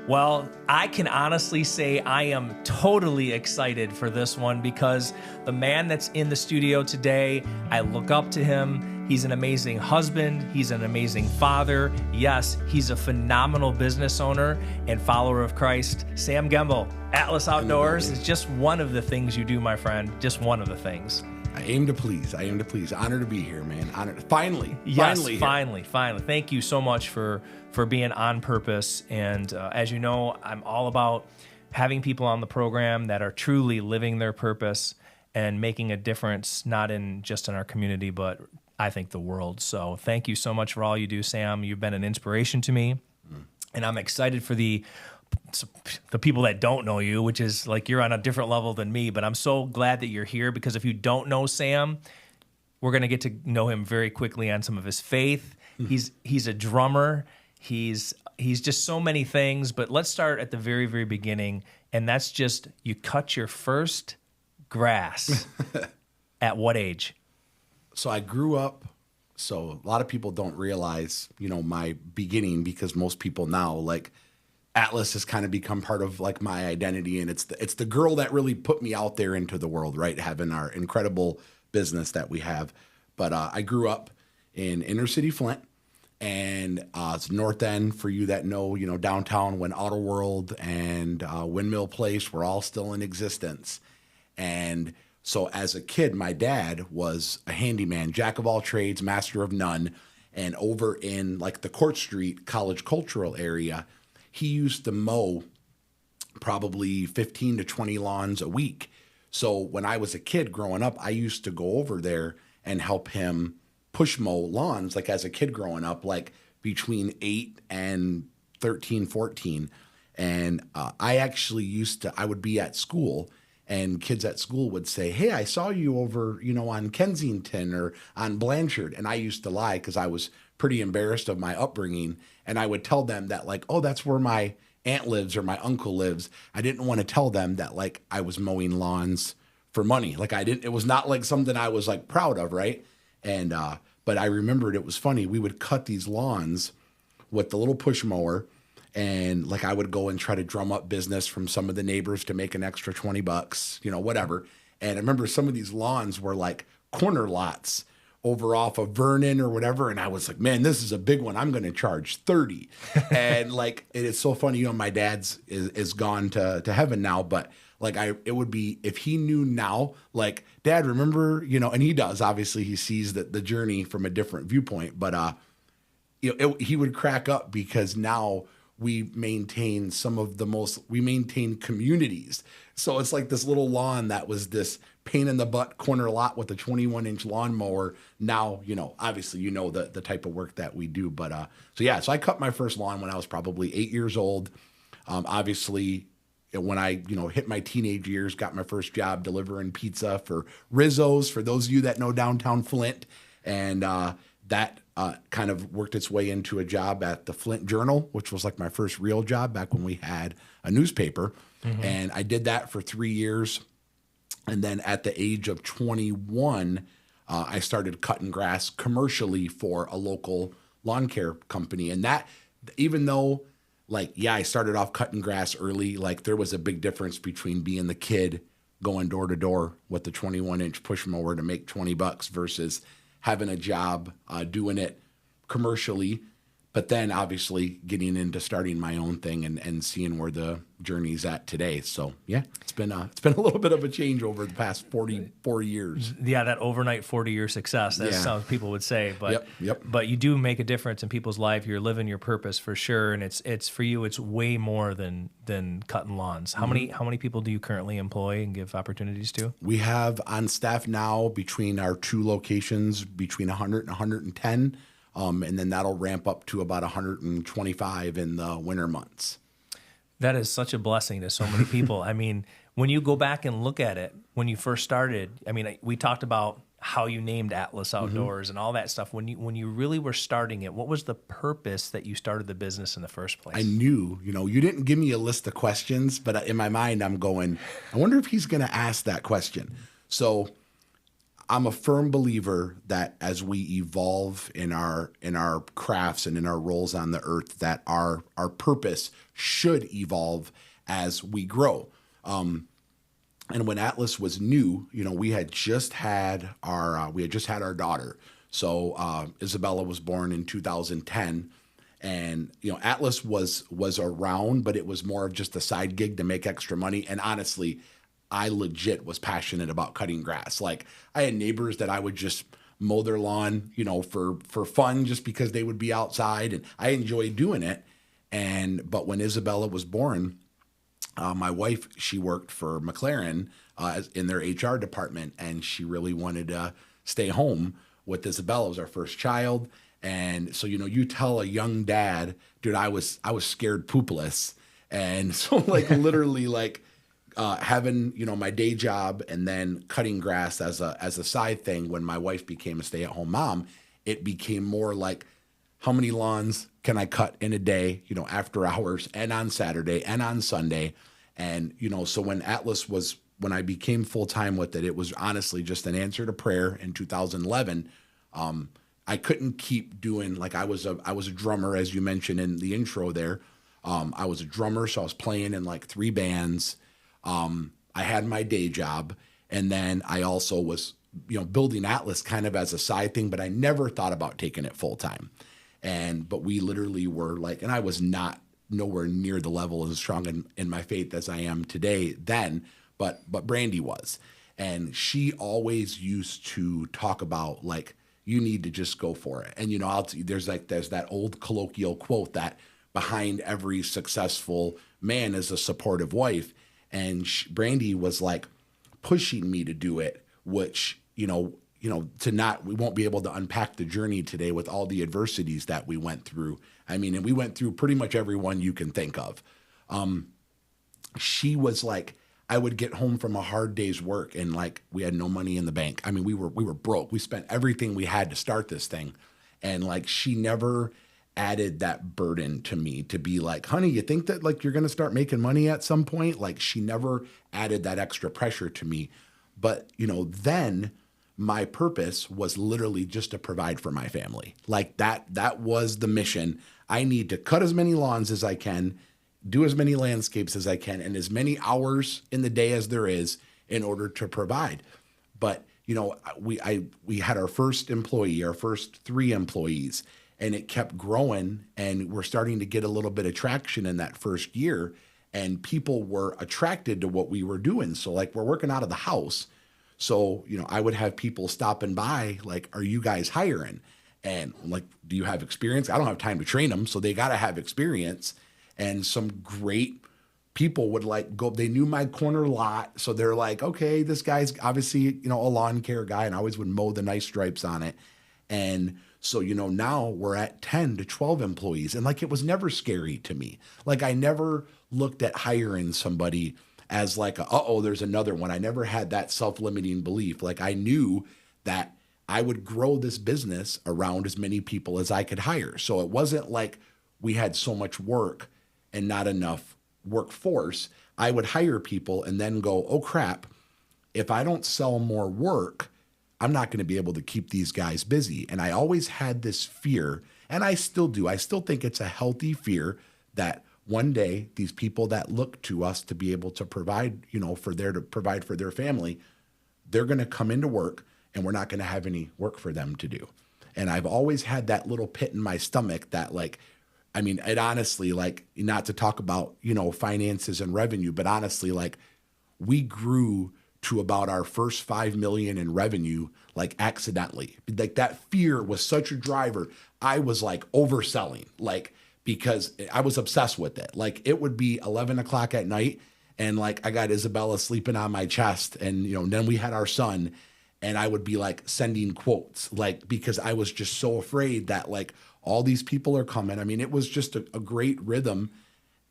Well, I can honestly say I am totally excited for this one because the man that's in the studio today, I look up to him. He's an amazing husband. He's an amazing father. Yes, he's a phenomenal business owner and follower of Christ. Sam Gembel, Atlas Outdoors is just one of the things you do, my friend. Just one of the things. I aim to please. Honor to be here, man. Honor. Finally. Finally. Thank you so much for being on purpose. And as you know, I'm all about having people on the program that are truly living their purpose and making a difference, not just in our community, but I think the world. So thank you so much for all you do, Sam. You've been an inspiration to me. And I'm excited for the people that don't know you, which is like you're on a different level than me, but I'm so glad that you're here because if you don't know Sam, we're going to get to know him very quickly on some of his faith. He's a drummer. He's just so many things, but let's start at the very, very beginning, and that's just you cut your first grass at what age? So I grew up, so a lot of people don't realize, my beginning because most people now, like, Atlas has kind of become part of like my identity, and it's the girl that really put me out there into the world, right? Having our incredible business that we have. But I grew up in inner city Flint, and it's North End for you that know, downtown when Auto World and Windmill Place were all still in existence. And so as a kid, my dad was a handyman, jack of all trades, master of none. And over in like the Court Street College Cultural area, he used to mow probably 15 to 20 lawns a week. So when I was a kid growing up, I used to go over there and help him push mow lawns, like as a kid growing up, like between 8 and 13, 14. And I actually I would be at school and kids at school would say, hey, I saw you over, on Kensington or on Blanchard. And I used to lie because I was pretty embarrassed of my upbringing. And I would tell them that like, oh, that's where my aunt lives or my uncle lives. I didn't want to tell them that like I was mowing lawns for money. Like it was not like something I was like proud of. Right. And, but I remembered it was funny. We would cut these lawns with the little push mower. And like I would go and try to drum up business from some of the neighbors to make an extra $20, whatever. And I remember some of these lawns were like corner lots over off of Vernon or whatever. And I was like, man, this is a big one. I'm going to charge 30. And like, it is so funny, my dad's is gone to heaven now, but like it would be, if he knew now, like, Dad, remember, and he does, obviously he sees the journey from a different viewpoint, but he would crack up because now we maintain we maintain communities. So it's like this little lawn that was this pain in the butt corner lot with a 21-inch lawnmower. Now, obviously, the type of work that we do. But so I cut my first lawn when I was probably 8 years old. Obviously, when I, hit my teenage years, got my first job delivering pizza for Rizzo's, for those of you that know downtown Flint. And that kind of worked its way into a job at the Flint Journal, which was like my first real job back when we had a newspaper. Mm-hmm. And I did that for 3 years. And then at the age of 21, I started cutting grass commercially for a local lawn care company. And that, even though I started off cutting grass early, like there was a big difference between being the kid going door to door with the 21-inch push mower to make $20 versus having a job, doing it commercially, but then obviously getting into starting my own thing and seeing where the journey's at today. So yeah, it's been a little bit of a change over the past 44 years. Yeah, that overnight 40-year success. That's some people would say, but yep. But you do make a difference in people's life. You're living your purpose for sure, and it's for you. It's way more than cutting lawns. How many people do you currently employ and give opportunities to? We have on staff now between our two locations between 100 and 110. And then that'll ramp up to about 125 in the winter months. That is such a blessing to so many people. I mean, when you go back and look at it, when you first started, I mean, we talked about how you named Atlas Outdoors and all that stuff. When you really were starting it, what was the purpose that you started the business in the first place? I knew, you didn't give me a list of questions, but in my mind, I'm going, I wonder if he's going to ask that question. So I'm a firm believer that as we evolve in our crafts and in our roles on the earth, that our purpose should evolve as we grow. And when Atlas was new, we had just had our daughter. So Isabella was born in 2010, and Atlas was around, but it was more of just a side gig to make extra money. And honestly, I legit was passionate about cutting grass. Like, I had neighbors that I would just mow their lawn, for fun, just because they would be outside, and I enjoyed doing it. But when Isabella was born, my wife, she worked for McLaren in their HR department, and she really wanted to stay home with Isabella. It was our first child. And so, you tell a young dad, dude, I was scared poopless. And so literally having, my day job and then cutting grass as a side thing, when my wife became a stay-at-home mom, it became more like, how many lawns can I cut in a day, after hours and on Saturday and on Sunday? And, so when I became full-time with it, it was honestly just an answer to prayer in 2011. I couldn't keep doing, I was a drummer, as you mentioned in the intro there. I was a drummer, so I was playing in 3 bands. I had my day job, and then I also was, building Atlas kind of as a side thing, but I never thought about taking it full time. But we literally were and I was not nowhere near the level as strong in my faith as I am today then, but Brandy was. And she always used to talk about you need to just go for it. And, there's that old colloquial quote that behind every successful man is a supportive wife. And Brandy was pushing me to do it, which, we won't be able to unpack the journey today with all the adversities that we went through. And we went through pretty much every one you can think of. She was I would get home from a hard day's work, and we had no money in the bank. We were broke. We spent everything we had to start this thing. And she never added that burden to me to be honey, you think that you're going to start making money at some point? She never added that extra pressure to me. But, then my purpose was literally just to provide for my family. That was the mission. I need to cut as many lawns as I can, do as many landscapes as I can, and as many hours in the day as there is in order to provide. But, we had our first employee, our first 3 employees, and it kept growing, and we're starting to get a little bit of traction in that first year, and people were attracted to what we were doing. So we're working out of the house. So, I would have people stopping by, are you guys hiring? And do you have experience? I don't have time to train them, so they got to have experience. And some great people would go, they knew my corner lot. So they're okay, this guy's obviously, a lawn care guy, and I always would mow the nice stripes on it. And so, now we're at 10 to 12 employees, and it was never scary to me. I never looked at hiring somebody as there's another one. I never had that self-limiting belief. I knew that I would grow this business around as many people as I could hire. So it wasn't we had so much work and not enough workforce. I would hire people and then go, oh crap, if I don't sell more work, I'm not going to be able to keep these guys busy. And I always had this fear, and I still do. I still think it's a healthy fear that one day these people that look to us to be able to provide, to provide for their family, they're going to come into work and we're not going to have any work for them to do. And I've always had that little pit in my stomach that it honestly, not to talk about, finances and revenue, but honestly, we grew to about our first 5 million in revenue, accidentally. That fear was such a driver. I was overselling, because I was obsessed with it. It would be 11 o'clock at night, and I got Isabella sleeping on my chest, and then we had our son, and I would be sending quotes, because I was just so afraid that all these people are coming. It was just a great rhythm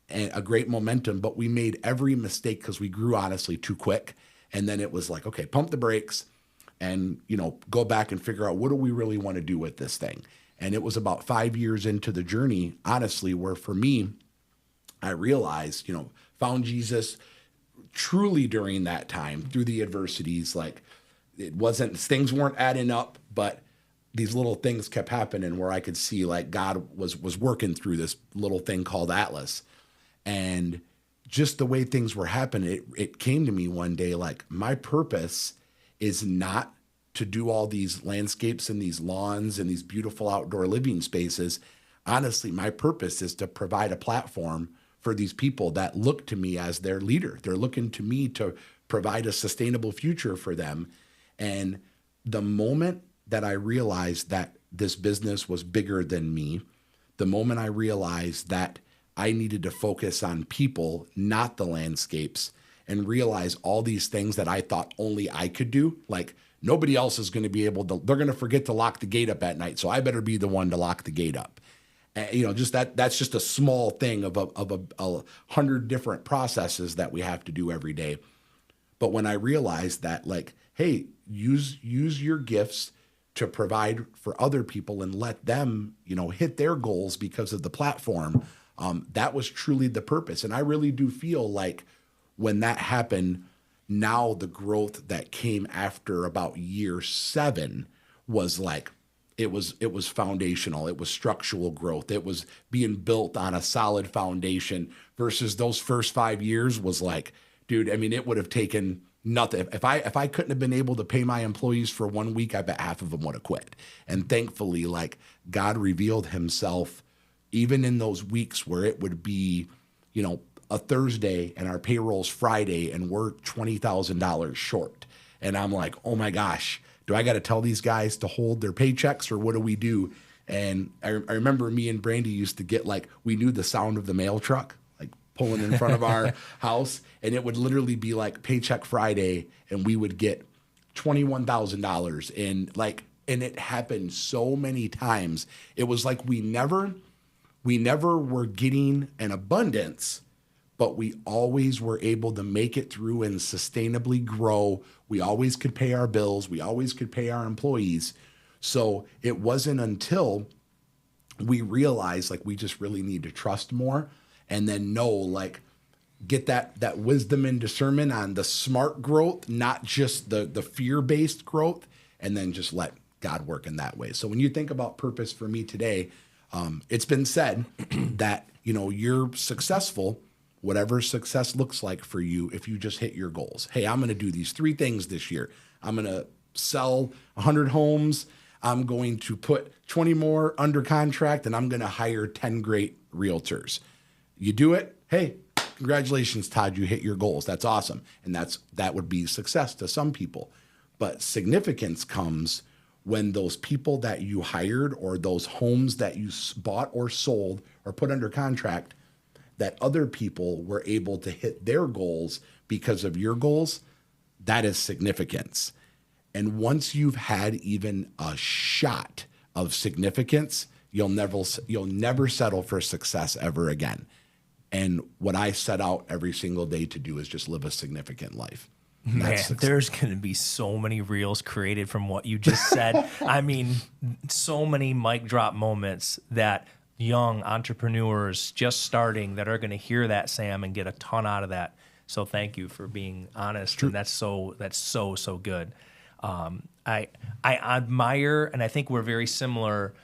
and a great momentum, but we made every mistake because we grew honestly too quick. And then it was okay, pump the brakes and, go back and figure out, what do we really want to do with this thing? And it was about 5 years into the journey, honestly, where for me, I realized, found Jesus truly during that time through the adversities. it wasn't, things weren't adding up, but these little things kept happening where I could see like God was working through this little thing called Atlas. And just the way things were happening, it came to me one day, like my purpose is not to do all these landscapes and these lawns and these beautiful outdoor living spaces. Honestly, my purpose is to provide a platform for these people that look to me as their leader. They're looking to me to provide a sustainable future for them. And the moment that I realized that this business was bigger than me, the moment I realized that I needed to focus on people, not the landscapes, and realize all these things that I thought only I could do, like nobody else is going to be able to, they're going to forget to lock the gate up at night. So I better be the one to lock the gate up. And, just that's just a small thing of a 100 different processes that we have to do every day. But when I realized that, like, hey, use your gifts to provide for other people and let them, hit their goals because of the platform. That was truly the purpose. And I really do feel like when that happened, now the growth that came after about year 7 was like, it was foundational. It was structural growth. It was being built on a solid foundation versus those first 5 years was like, dude, I mean, it would have taken nothing. If I couldn't have been able to pay my employees for 1 week, I bet half of them would have quit. And thankfully, like God revealed himself even in those weeks where it would be, a Thursday and our payroll's Friday and we're $20,000 short. And I'm like, oh my gosh, do I got to tell these guys to hold their paychecks or what do we do? And I remember me and Brandy used to get like, we knew the sound of the mail truck, like pulling in front of our house. And it would literally be like paycheck Friday and we would get $21,000. And it happened so many times. It was like we never were getting an abundance, but we always were able to make it through and sustainably grow. We always could pay our bills. We always could pay our employees. So it wasn't until we realized like we just really need to trust more and then know, like, get that wisdom and discernment on the smart growth, not just the fear-based growth, and then just let God work in that way. So when you think about purpose for me today, it's been said that, you're successful, whatever success looks like for you, if you just hit your goals. Hey, I'm going to do these 3 things this year. I'm going to sell 100 homes. I'm going to put 20 more under contract, and I'm going to hire 10 great realtors. You do it. Hey, congratulations, Todd, you hit your goals. That's awesome. And that would be success to some people. But significance comes when those people that you hired or those homes that you bought or sold or put under contract, that other people were able to hit their goals because of your goals, that is significance. And once you've had even a shot of significance, you'll never settle for success ever again. And what I set out every single day to do is just live a significant life. Man, there's going to be so many reels created from what you just said. I mean, so many mic drop moments that young entrepreneurs just starting that are going to hear that, Sam, and get a ton out of that. So thank you for being honest. True. And that's so good. I admire, and I think we're very similar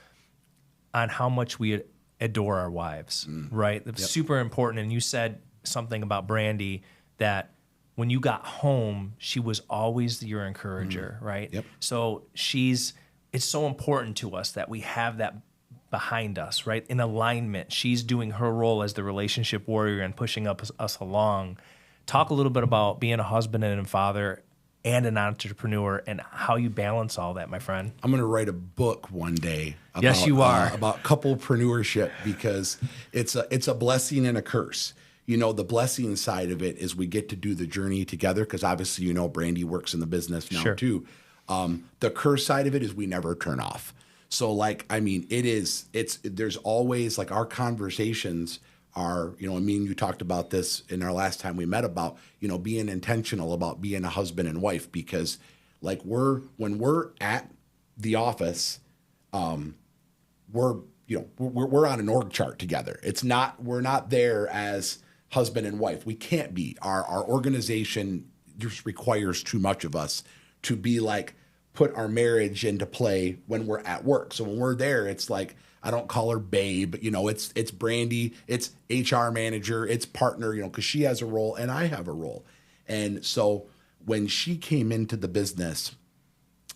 on how much we adore our wives, right? It's super important. And you said something about Brandy that when you got home, she was always your encourager, right? Yep. So it's so important to us that we have that behind us, right? In alignment. She's doing her role as the relationship warrior and pushing us along. Talk a little bit about being a husband and a father and an entrepreneur and how you balance all that, my friend. I'm going to write a book one day about, yes, you are. About couplepreneurship because it's a blessing and a curse. The blessing side of it is we get to do the journey together because obviously, Brandy works in the business now too. The curse side of it is we never turn off. So there's always like our conversations are, me and you talked about this in our last time we met about, being intentional about being a husband and wife because like when we're at the office, we're on an org chart together. We're not there as husband and wife. We can't be. Our organization just requires too much of us to be like, put our marriage into play when we're at work. So when we're there, it's like, I don't call her babe, it's Brandy, it's HR manager, it's partner, because she has a role and I have a role. And so when she came into the business,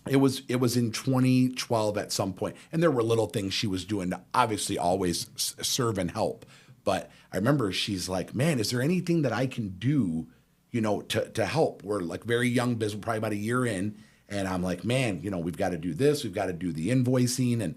it was in 2012 at some point, and there were little things she was doing to obviously always serve and help. But I remember she's like, man, is there anything that I can do, to help? We're like very young business, probably about a year in. And I'm like, man, we've got to do this. We've got to do the invoicing. And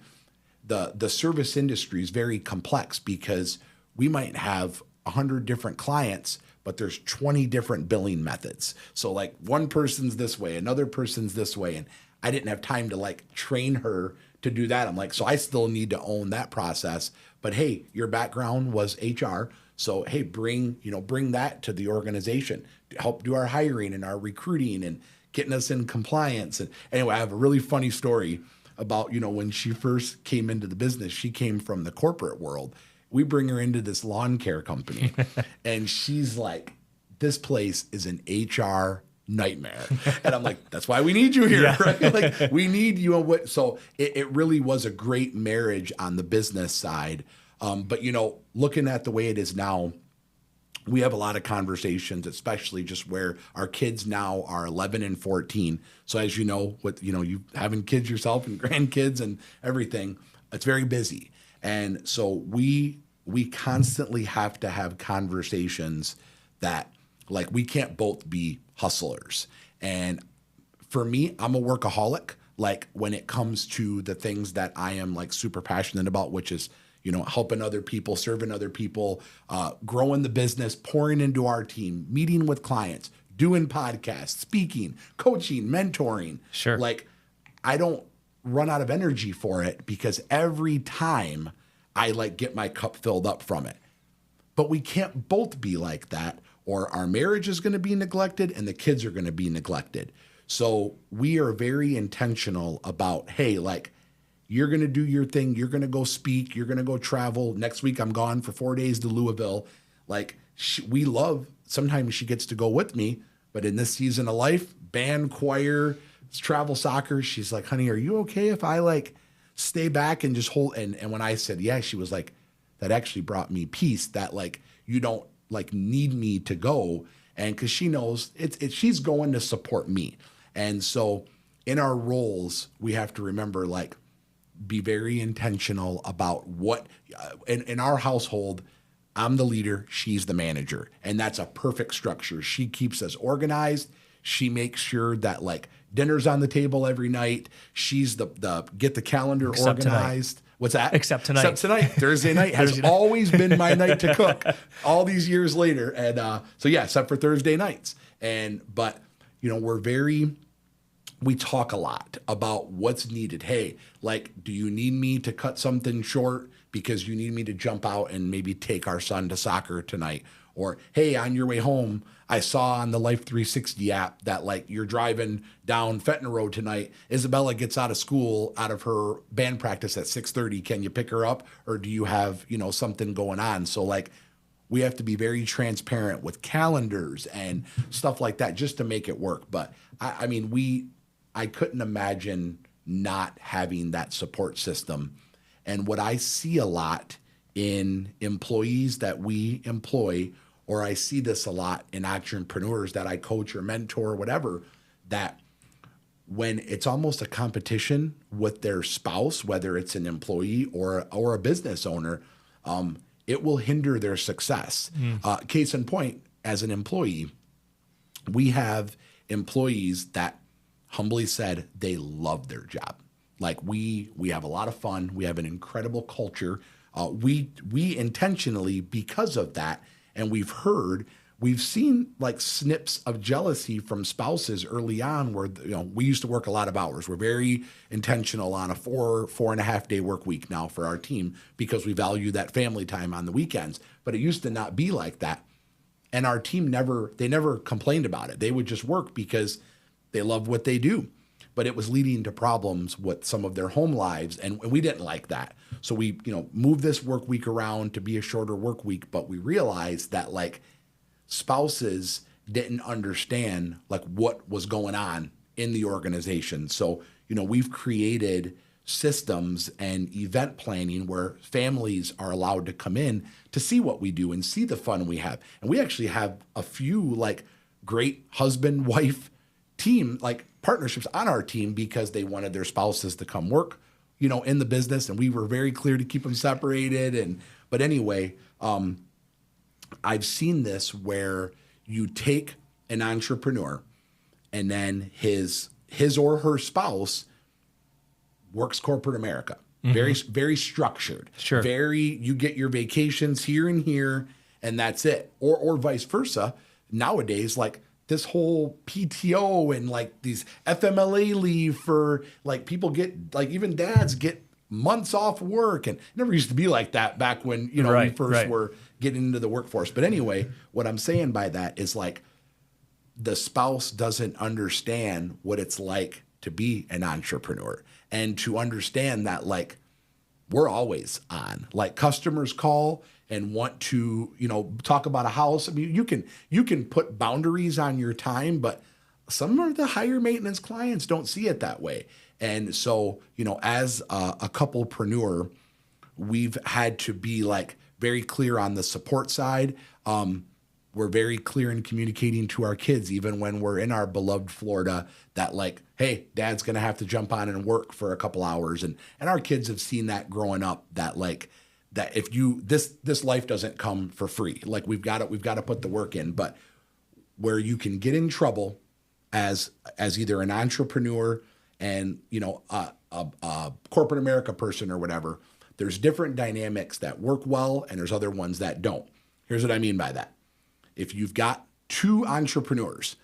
the service industry is very complex because we might have 100 different clients, but there's 20 different billing methods. So like one person's this way, another person's this way. And I didn't have time to like train her to do that. I'm like, so I still need to own that process. But hey, your background was HR. So hey, bring that to the organization to help do our hiring and our recruiting and getting us in compliance. And anyway, I have a really funny story about, when she first came into the business. She came from the corporate world. We bring her into this lawn care company and she's like, this place is an HR nightmare. And I'm like, that's why we need you here, right? Like we need you. So it really was a great marriage on the business side. But looking at the way it is now, we have a lot of conversations, especially just where our kids now are 11 and 14. So as you know, with you having kids yourself and grandkids and everything, it's very busy. And so we constantly have to have conversations that like we can't both be hustlers. And for me, I'm a workaholic. Like when it comes to the things that I am like super passionate about, which is helping other people, serving other people, growing the business, pouring into our team, meeting with clients, doing podcasts, speaking, coaching, mentoring. Sure. Like I don't run out of energy for it because every time I like get my cup filled up from it. But we can't both be like that, or our marriage is going to be neglected and the kids are going to be neglected. So we are very intentional about, hey, like, you're going to do your thing. You're going to go speak. You're going to go travel. Next week, I'm gone for 4 days to Louisville. Like we love, sometimes she gets to go with me, but in this season of life, band, choir, travel, soccer, she's like, honey, are you okay if I like stay back and just hold? And when I said, yeah, she was like, that actually brought me peace that like, you don't like need me to go. And cause she knows she's going to support me. And so in our roles, we have to remember like, be very intentional about what in our household, I'm the leader, she's the manager. And that's a perfect structure. She keeps us organized. She makes sure that like dinner's on the table every night. She's the get the calendar Except organized. Tonight. What's that? Except tonight. Thursday night has always been my night to cook all these years later. And so yeah, except for Thursday nights. But we talk a lot about what's needed. Hey, like, do you need me to cut something short because you need me to jump out and maybe take our son to soccer tonight? Or, hey, on your way home, I saw on the Life 360 app that like you're driving down Fenton Road tonight. Isabella gets out of her band practice at 6:30. Can you pick her up? Or do you have, something going on? So like, we have to be very transparent with calendars and stuff like that just to make it work. But I couldn't imagine not having that support system. And what I see a lot in employees that we employ, or I see this a lot in entrepreneurs that I coach or mentor or whatever, that when it's almost a competition with their spouse, whether it's an employee or a business owner, it will hinder their success. Case in point, as an employee, we have employees that humbly said they love their job. Like we have a lot of fun. We have an incredible culture. We intentionally, because of that, and we've seen like snips of jealousy from spouses early on where, we used to work a lot of hours. We're very intentional on a 4.5 day work week now for our team because we value that family time on the weekends. But it used to not be like that. And our team never complained about it. They would just work because they love what they do, but it was leading to problems with some of their home lives. And we didn't like that. So we, moved this work week around to be a shorter work week, but we realized that like spouses didn't understand like what was going on in the organization. So, we've created systems and event planning where families are allowed to come in to see what we do and see the fun we have. And we actually have a few like great husband, wife team, like partnerships on our team because they wanted their spouses to come work, in the business. And we were very clear to keep them separated. But anyway, I've seen this where you take an entrepreneur and then his or her spouse works corporate America. Very, very structured. Sure. You get your vacations here and here, and that's it. Or vice versa. Nowadays, like this whole PTO and like these FMLA leave for like people get, like even dads get months off work. And it never used to be like that back when, we first were getting into the workforce. But anyway, what I'm saying by that is like the spouse doesn't understand what it's like to be an entrepreneur and to understand that like we're always on. Like customers call and want to, talk about a house. I mean, you can put boundaries on your time, but some of the higher maintenance clients don't see it that way. And so, as a couplepreneur, we've had to be like very clear on the support side. We're very clear in communicating to our kids, even when we're in our beloved Florida, that like, hey, dad's going to have to jump on and work for a couple hours. And our kids have seen that growing up, that like, that if this life doesn't come for free, like we've got to put the work in. But where you can get in trouble as either an entrepreneur and, a corporate America person or whatever, there's different dynamics that work well and there's other ones that don't. Here's what I mean by that. If you've got two entrepreneurs,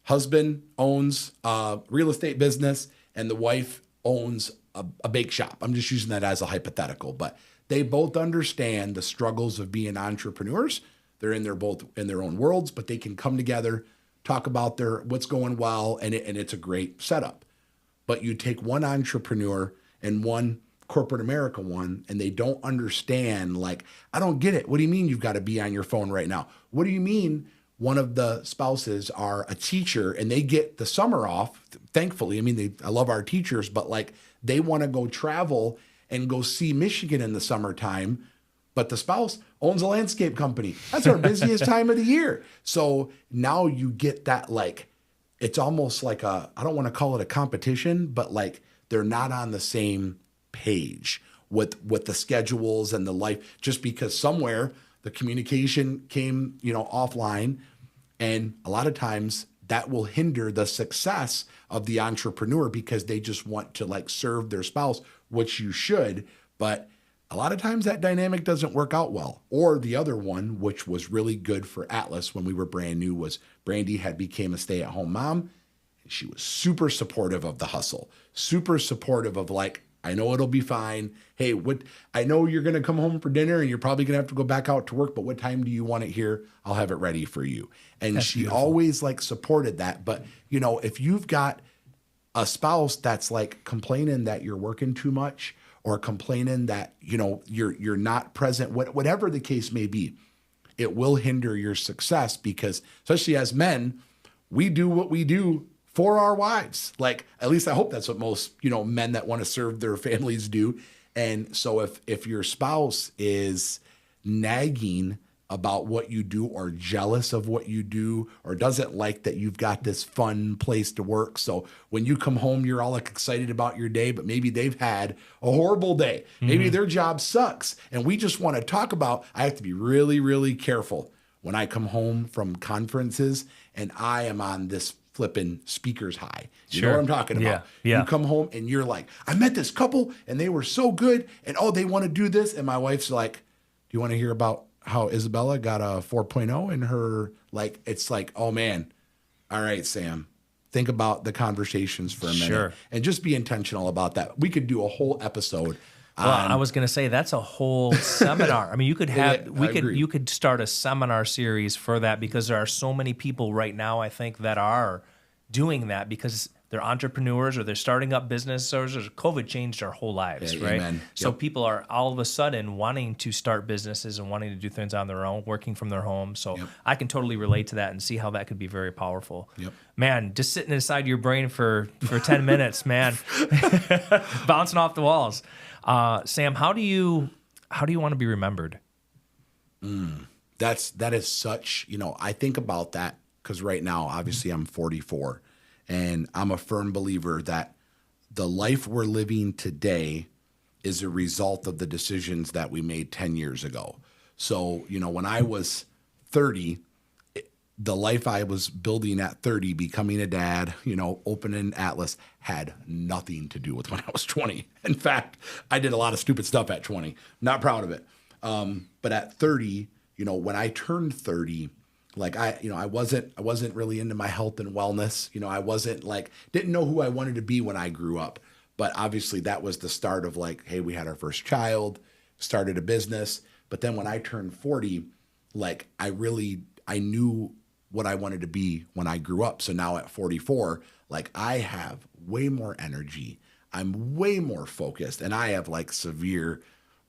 husband owns a real estate business and the wife owns a bake shop. I'm just using that as a hypothetical, but they both understand the struggles of being entrepreneurs. They're both in their own worlds, but they can come together, talk about what's going well, and it's a great setup. But you take one entrepreneur and one corporate America one, and they don't understand, like, I don't get it. What do you mean you've got to be on your phone right now? What do you mean one of the spouses are a teacher and they get the summer off? Thankfully, I mean, I love our teachers, but like they want to go travel and go see Michigan in the summertime, but the spouse owns a landscape company. That's our busiest time of the year. So now you get that, like, it's almost like I don't want to call it a competition, but like they're not on the same page with the schedules and the life, just because somewhere the communication came, offline. And a lot of times that will hinder the success of the entrepreneur because they just want to like serve their spouse, which you should. But a lot of times that dynamic doesn't work out well. Or the other one, which was really good for Atlas when we were brand new, was Brandy had became a stay-at-home mom. And she was super supportive of the hustle, super supportive of like, I know it'll be fine. Hey, I know you're going to come home for dinner and you're probably going to have to go back out to work, but what time do you want it here? I'll have it ready for you. And That's she beautiful. always like supported that. But, if you've got a spouse that's like complaining that you're working too much or complaining that, you're not present, whatever the case may be, it will hinder your success because especially as men, we do what we do for our wives. Like, at least I hope that's what most, men that want to serve their families do. And so if your spouse is nagging about what you do or jealous of what you do or doesn't like that you've got this fun place to work, so when you come home, you're all excited about your day, but maybe they've had a horrible day. Maybe their job sucks. And we just want to talk about, I have to be really, really careful when I come home from conferences and I am on this flipping speakers high. You know what I'm talking about? Yeah. You come home and you're like, I met this couple and they were so good and they want to do this. And my wife's like, do you want to hear about how Isabella got a 4.0 in her, like, it's like, oh man, all right, Sam, think about the conversations for a minute. Sure. And just be intentional about that. We could do a whole episode. Well, I was going to say that's a whole seminar. I mean, you could have agree. you could start a seminar series for that because there are so many people right now, I think, that are doing that because they're entrepreneurs or they're starting up businesses. Or COVID changed our whole lives, right? Amen. So Yep. people are all of a sudden wanting to start businesses and wanting to do things on their own, working from their home. So Yep. I can totally relate to that and see how that could be very powerful. Yep. Man, just sitting inside your brain for 10 minutes, man, bouncing off the walls. Sam, how do you want to be remembered? That is such, I think about that because right now, obviously I'm 44 and I'm a firm believer that the life we're living today is a result of the decisions that we made 10 years ago. So, when I was 30, the life I was building at 30, becoming a dad, opening Atlas had nothing to do with when I was 20. In fact, I did a lot of stupid stuff at 20. Not proud of it. But at 30, when I turned 30, like I wasn't really into my health and wellness. I wasn't didn't know who I wanted to be when I grew up. But obviously that was the start of hey, we had our first child, started a business. But then when I turned 40, I knew what I wanted to be when I grew up. So now at 44, I have way more energy. I'm way more focused, and I have severe,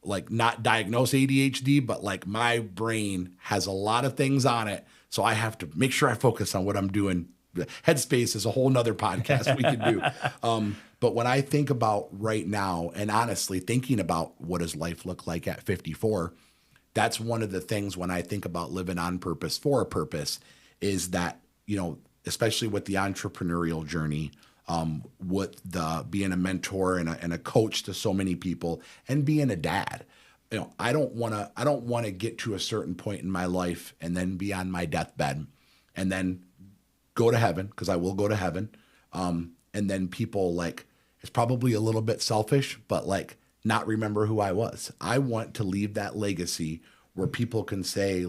not diagnosed ADHD, but my brain has a lot of things on it. So I have to make sure I focus on what I'm doing. Headspace is a whole nother podcast we could do. But when I think about right now, and honestly thinking about what does life look like at 54, that's one of the things when I think about living on purpose for a purpose is that, especially with the entrepreneurial journey, with the being a mentor and a coach to so many people and being a dad. I don't want to get to a certain point in my life and then be on my deathbed and then go to heaven, because I will go to heaven. And then people it's probably a little bit selfish, but not remember who I was. I want to leave that legacy where people can say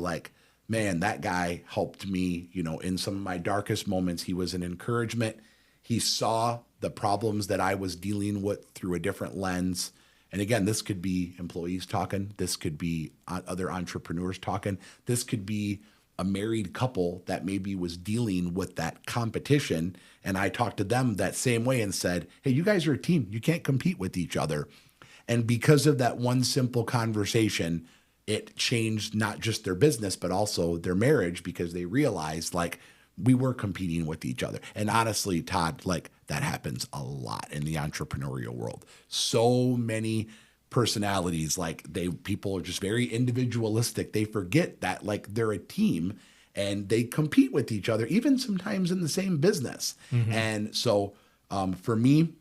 man, that guy helped me, in some of my darkest moments. He was an encouragement. He saw the problems that I was dealing with through a different lens. And again, this could be employees talking. This could be other entrepreneurs talking. This could be a married couple that maybe was dealing with that competition. And I talked to them that same way and said, hey, you guys are a team. You can't compete with each other. And because of that one simple conversation, it changed not just their business, but also their marriage, because they realized we were competing with each other. And honestly, Todd, that happens a lot in the entrepreneurial world. So many personalities, people are just very individualistic. They forget that they're a team and they compete with each other, even sometimes in the same business. Mm-hmm. And so for me,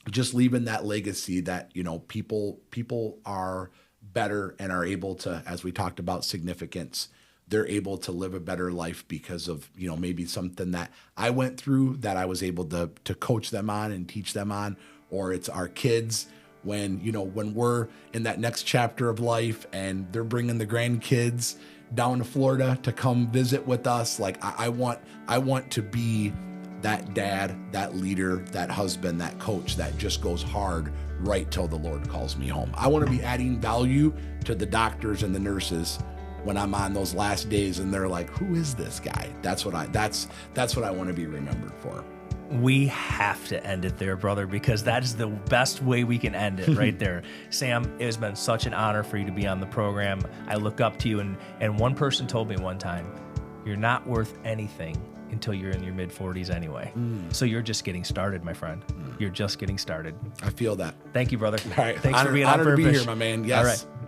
just leaving that legacy that, people are better and are able to, as we talked about significance, they're able to live a better life because of, maybe something that I went through that I was able to coach them on and teach them on, or it's our kids when we're in that next chapter of life and they're bringing the grandkids down to Florida to come visit with us. I want to be that dad, that leader, that husband, that coach that just goes hard right till the Lord calls me home. I want to be adding value to the doctors and the nurses when I'm on those last days and they're like, who is this guy? That's what I want to be remembered for. We have to end it there, brother, because that is the best way we can end it right there. Sam, it has been such an honor for you to be on the program. I look up to you, and one person told me one time, you're not worth anything until you're in your mid-40s anyway. So you're just getting started, my friend. You're just getting started. I feel that. Thank you, brother. All right. Thanks for being on purpose. Honor to be here, my man. Yes. All right.